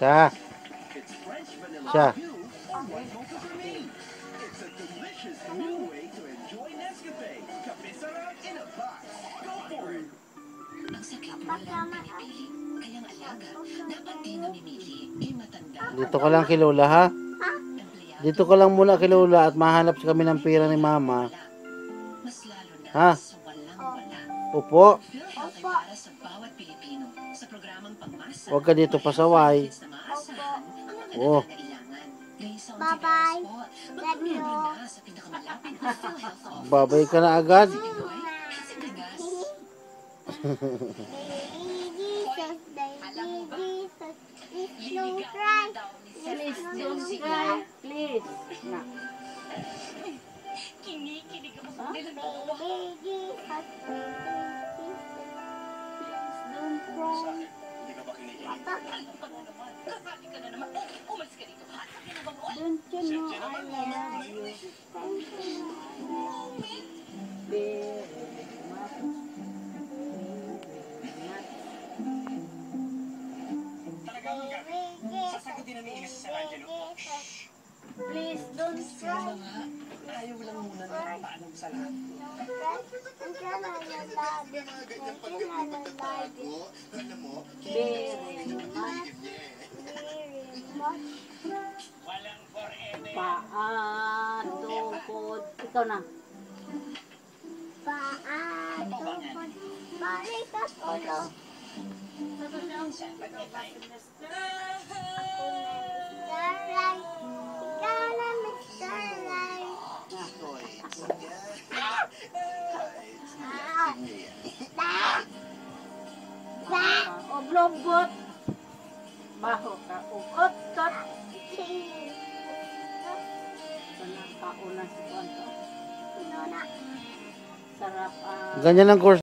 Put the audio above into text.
Siya. Siya. Dito ka lang kay Lola, ha? Dito ka lang muna kay Lola at mahanap kami ng pera ni Mama. Ha? Opo. Huwag ka dito pasaway. Oh. Bye-bye. Love you. Babay ka na agad. Don't cry. Please, don't cry. Please. Na. Kinikilig ako sa Huh? Don't cry. Hindi ka ba kinikilig? Kasali ka na naman. Umalis ka dito. Don't you know I love you very much? Talagang sasagutin na ni Ines sa Angelo. Please don't cry. Ayaw lang muna na paalam sa lahat. Alam mo, Very much. walang forever. Paadukod. Ikaw na. Balik ako. Starlight. Ikaw na, Mr. Light. O blogot. Baho ka. Ukot kot. Kauna si Kwanto. Sarap ang... Ganyan ang course.